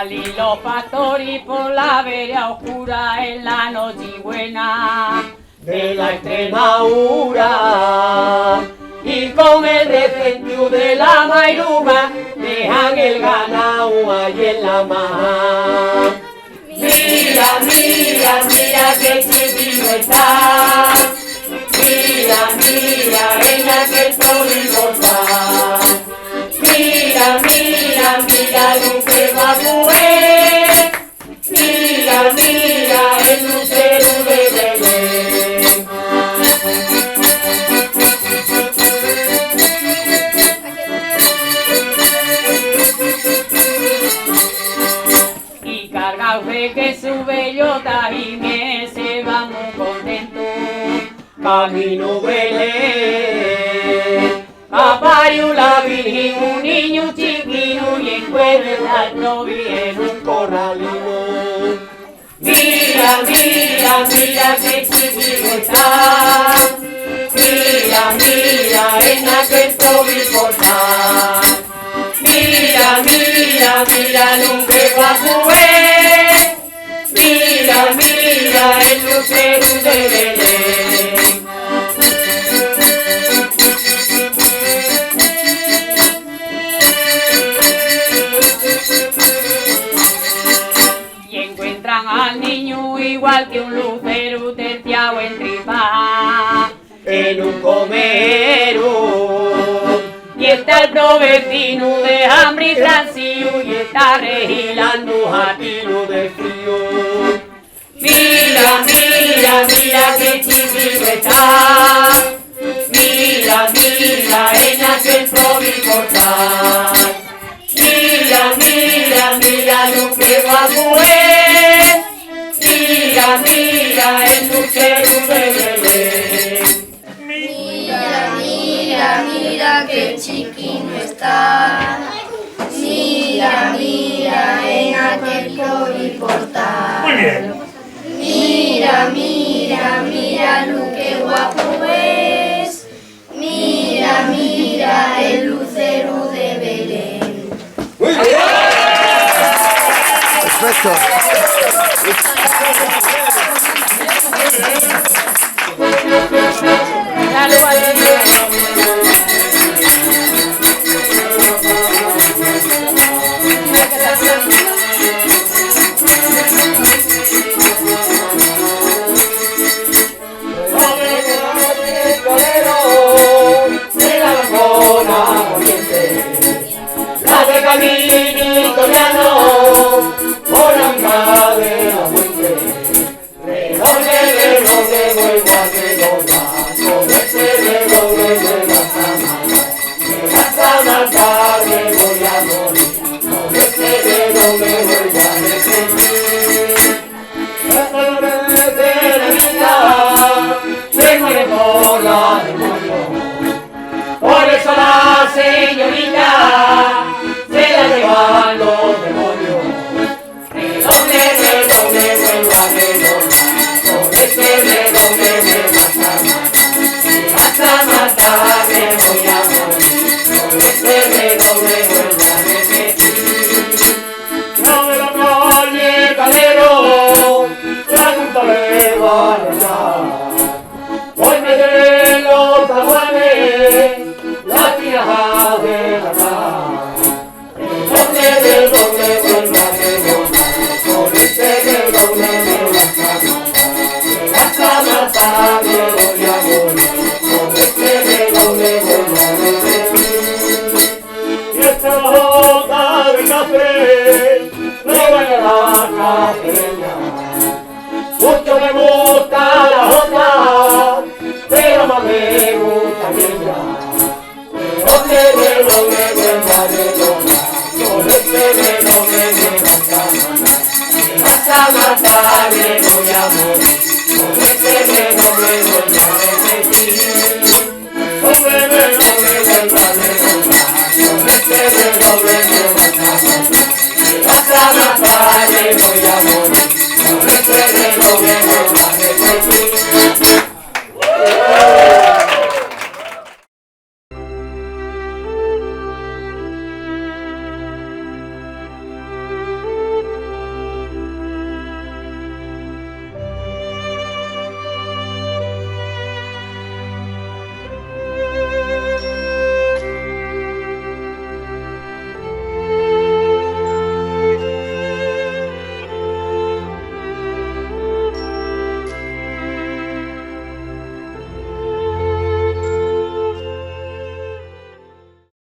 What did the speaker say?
salí los pastores por la vereda oscura en la noche buena de la Extremadura. Y con el refrenio de la mairuba dejan el ganado ahí en la mar. Mira, mira, mira que chiquito está. Mira, mira, en aquel polígono está. Mira, mira, mira lo que va a comer. Mira, mira el lucero de Belén. Y cargaos de que su bellota y me se va muy contento. Camino Belén. Apareció la Virgen, un niño chiquino y encuentra al novio en un corralino. Mira, mira, mira que chiquito está. Mira, mira en aquel novio portal. Mira, mira, mira lo que va a comer. Mira, mira el lucero de Belén. Al niño igual que un lucero terciado en tripa en un comero. Y está el provecino de hambre y transío y está regilando jatino de frío. Mira, mira, mira que chiquito está. Mira, mira en aquel provicortal. Mira, mira, mira lo que va a comer. Mira, mira el lucero de Belén. Mira, mira, mira que chiquino está. Mira, mira en aquel portal. Muy bien. Mira, mira, mira lo que guapo es. Mira, mira el lucero de Belén. Muy bien. Perfecto. Caminito llano, por andar de la fuente, redoble, vuelvo a redoblar, con ese redoble me vas a matar, me voy a morir, con ese redoble vuelvo a repetir. Esta vez de la vida, se muere por la demonio, por eso la señorita se la llevan los demonios. Redoble, redoble, vuelvo a redoblar, con este redoble me vas a matar, me voy a morir, con este redoble vuelvo a repetir. No me lo oye calero, la culpa le va a arreglar. Hoy me den los aguanes, la tiraja de la mar. Redoble, vuelvo a redoblar, con este redoble me vas a matar, me voy a morir, con este redoble vuelvo a repetir. Y esta boca de café, me voy a la cafetería. Mucho me gusta la jota, pero más me gusta ella. Redoble, vuelvo a redoblar, con este redoble me vas a matar, me voy a morir.